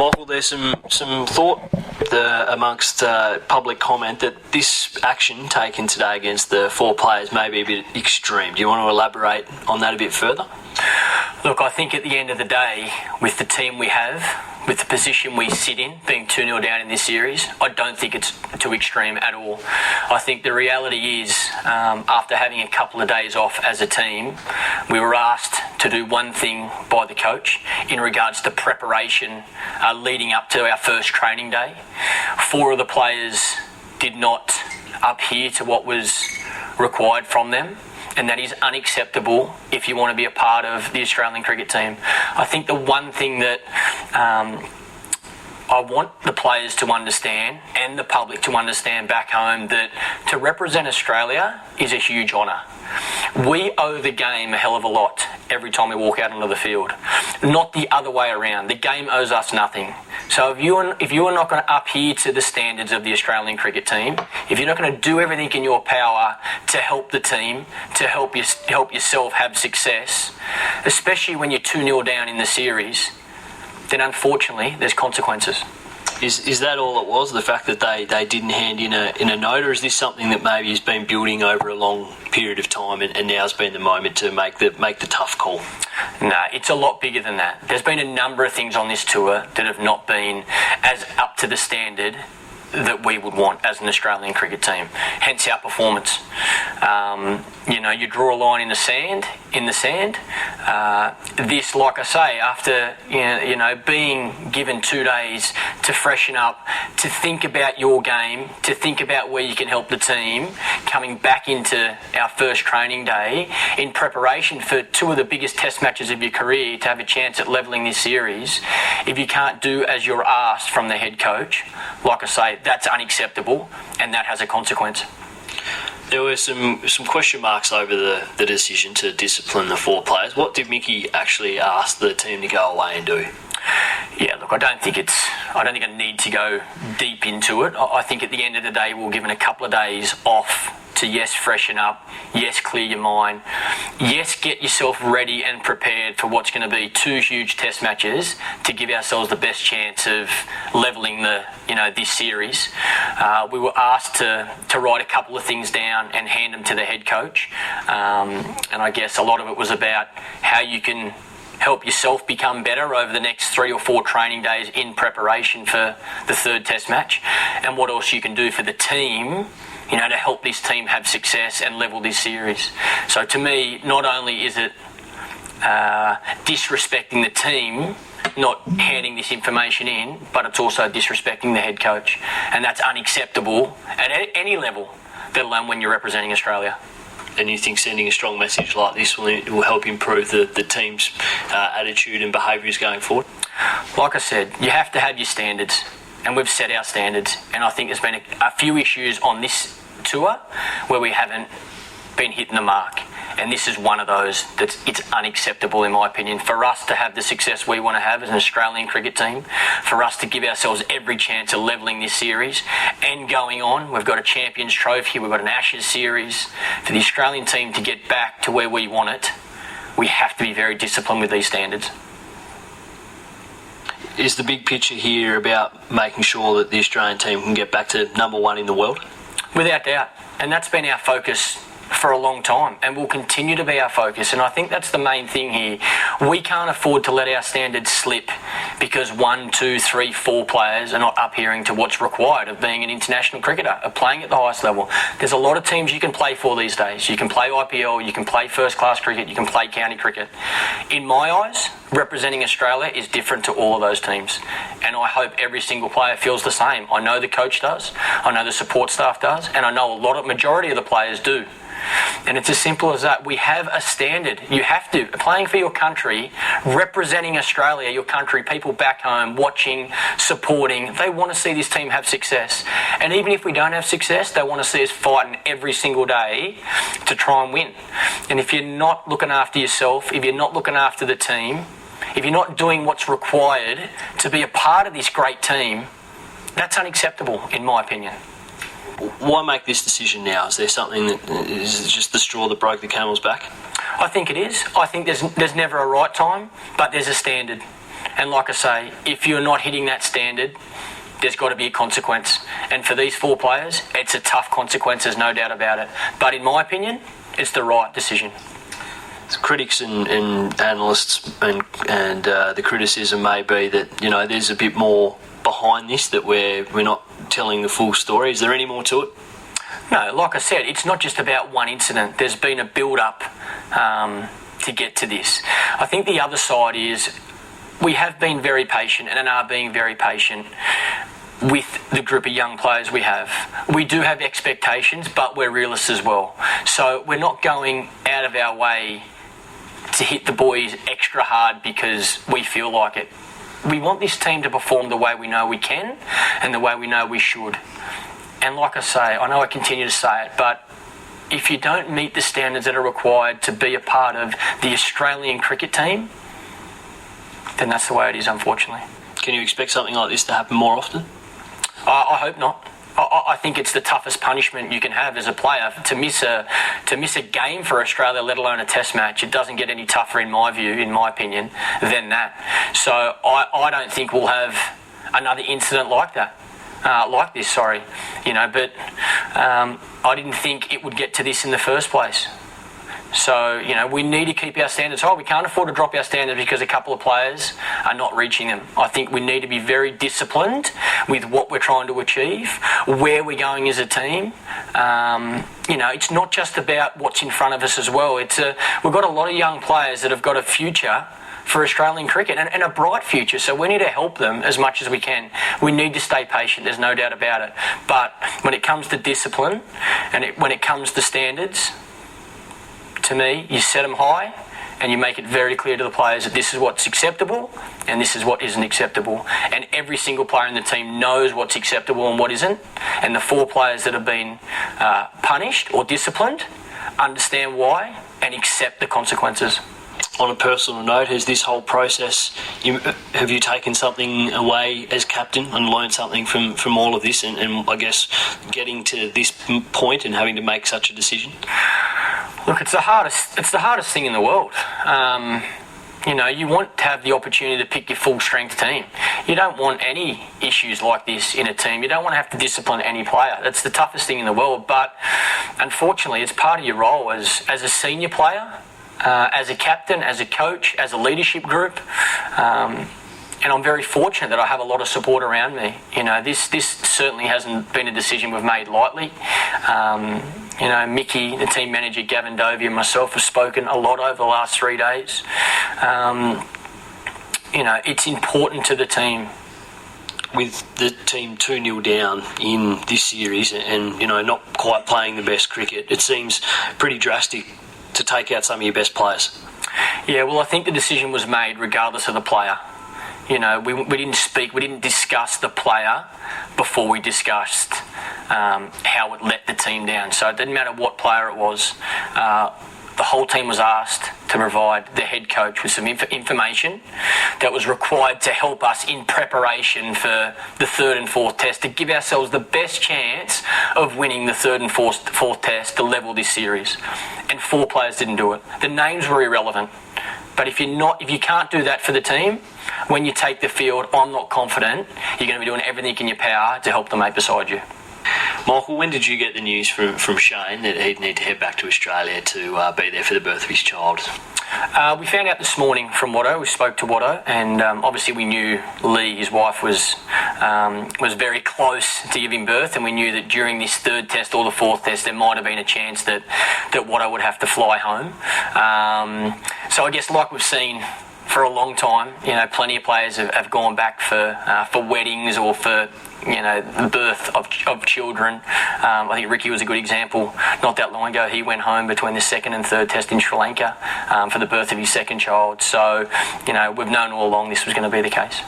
Michael, there's some thought amongst public comment that this action taken today against the 4 players may be a bit extreme. Do you want to elaborate on that a bit further? Look, I think at the end of the day, with the team we have, with the position we sit in, being 2-0 down in this series, I don't think it's too extreme at all. I think the reality is, after having a couple of days off as a team, we were asked to do one thing by the coach in regards to preparation leading up to our first training day. 4 of the players did not adhere to what was required from them, and that is unacceptable if you want to be a part of the Australian cricket team. I think the one thing that I want the players to understand and the public to understand back home, that to represent Australia is a huge honour. We owe the game a hell of a lot every time we walk out onto the field, not the other way around. The game owes us nothing. So if you are not going to adhere to the standards of the Australian cricket team, if you're not going to do everything in your power to help the team, to help yourself have success, especially when you're 2-0 down in the series, then unfortunately there's consequences. Is that all it was? The fact that they didn't hand in a note, or is this something that maybe has been building over a long period of time and now's been the moment to make the tough call? Nah, it's a lot bigger than that. There's been a number of things on this tour that have not been as up to the standard that we would want as an Australian cricket team, hence our performance. You draw a line in the sand. This, like I say, after being given 2 days to freshen up, to think about your game, to think about where you can help the team, coming back into our first training day in preparation for 2 of the biggest test matches of your career, to have a chance at levelling this series, if you can't do as you're asked from the head coach, like I say, that's unacceptable, and that has a consequence. There were some question marks over the decision to discipline the 4 players. What did Mickey actually ask the team to go away and do? Yeah, look, I don't think I need to go deep into it. I think at the end of the day, we're given a couple of days off to, yes, freshen up, yes, clear your mind, yes, get yourself ready and prepared for what's going to be 2 huge test matches to give ourselves the best chance of levelling this series. We were asked to write a couple of things down and hand them to the head coach, and I guess a lot of it was about how you can help yourself become better over the next 3 or 4 training days in preparation for the 3rd test match, and what else you can do for the team, to help this team have success and level this series. So to me, not only is it disrespecting the team, not handing this information in, but it's also disrespecting the head coach, and that's unacceptable at any level, let alone when you're representing Australia. And you think sending a strong message like this will help improve the team's attitude and behaviours going forward? Like I said, you have to have your standards, and we've set our standards, and I think there's been a few issues on this tour where we haven't been hitting the mark, and this is one of those it's unacceptable, in my opinion, for us to have the success we want to have as an Australian cricket team, for us to give ourselves every chance of levelling this series and going on. We've got a Champions Trophy, we've got an Ashes series. For the Australian team to get back to where we want it, we have to be very disciplined with these standards. Is the big picture here about making sure that the Australian team can get back to number 1 in the world? Without doubt, and that's been our focus for a long time, and will continue to be our focus, and I think that's the main thing here. We can't afford to let our standards slip because 1, 2, 3, 4 players are not adhering to what's required of being an international cricketer, of playing at the highest level. There's a lot of teams you can play for these days. You can play IPL, you can play first class cricket, you can play county cricket. In my eyes, representing Australia is different to all of those teams, and I hope every single player feels the same. I know the coach does, I know the support staff does, and I know majority of the players do. And it's as simple as that. We have a standard. You have to. Playing for your country, representing Australia, your country, people back home, watching, supporting, they want to see this team have success. And even if we don't have success, they want to see us fighting every single day to try and win. And if you're not looking after yourself, if you're not looking after the team, if you're not doing what's required to be a part of this great team, that's unacceptable, in my opinion. Why make this decision now? Is there something that is just the straw that broke the camel's back? I think it is. I think there's never a right time, but there's a standard. And like I say, if you're not hitting that standard, there's got to be a consequence. And for these 4 players, it's a tough consequence, there's no doubt about it. But in my opinion, it's the right decision. Critics and analysts and the criticism may be that there's a bit more behind this, that we're not telling the full story. Is there any more to it? No, like I said, it's not just about one incident. There's been a build-up to get to this. I think the other side is we have been very patient and are being very patient with the group of young players we have. We do have expectations, but we're realists as well. So we're not going out of our way to hit the boys extra hard because we feel like it. We want this team to perform the way we know we can and the way we know we should. And like I say, I know I continue to say it, but if you don't meet the standards that are required to be a part of the Australian cricket team, then that's the way it is, unfortunately. Can you expect something like this to happen more often? I hope not. I think it's the toughest punishment you can have as a player to miss a game for Australia, let alone a test match. It doesn't get any tougher in my view, in my opinion, than that. So I don't think we'll have another incident like that. Like this, sorry. But I didn't think it would get to this in the first place. So, we need to keep our standards high. We can't afford to drop our standards because a couple of players are not reaching them. I think we need to be very disciplined with what we're trying to achieve, where we're going as a team. It's not just about what's in front of us as well. We've got a lot of young players that have got a future for Australian cricket and a bright future, so we need to help them as much as we can. We need to stay patient, there's no doubt about it. But when it comes to discipline and when it comes to standards, to me, you set them high and you make it very clear to the players that this is what's acceptable and this is what isn't acceptable. And every single player in the team knows what's acceptable and what isn't. And the 4 players that have been punished or disciplined understand why and accept the consequences. On a personal note, has this whole process, have you taken something away as captain and learned something from all of this and I guess getting to this point and having to make such a decision? Look, it's the hardest thing in the world. You want to have the opportunity to pick your full strength team. You don't want any issues like this in a team. You don't want to have to discipline any player. That's the toughest thing in the world. But unfortunately, it's part of your role as a senior player, as a captain, as a coach, as a leadership group. And I'm very fortunate that I have a lot of support around me. This certainly hasn't been a decision we've made lightly. Mickey, the team manager, Gavin Dovey and myself have spoken a lot over the last 3 days. It's important to the team. With the team 2-0 down in this series and, not quite playing the best cricket, it seems pretty drastic to take out some of your best players. Yeah, well, I think the decision was made regardless of the player. We didn't discuss the player before we discussed how it let the team down. So it didn't matter what player it was. The whole team was asked to provide the head coach with some information that was required to help us in preparation for the 3rd and 4th test, to give ourselves the best chance of winning the 3rd and 4th test to level this series. And 4 players didn't do it. The names were irrelevant. But if you can't do that for the team, when you take the field, I'm not confident you're going to be doing everything in your power to help the mate beside you. Michael, when did you get the news from Shane that he'd need to head back to Australia to be there for the birth of his child? We found out this morning from Watto. We spoke to Watto, and obviously we knew Lee, his wife, was very close to giving birth, and we knew that during this 3rd test or the 4th test there might have been a chance that Watto would have to fly home. So I guess, like we've seen for a long time, plenty of players have gone back for weddings or for the birth of children. I think Ricky was a good example. Not that long ago, he went home between the 2nd and 3rd test in Sri Lanka for the birth of his 2nd child. So, we've known all along this was going to be the case.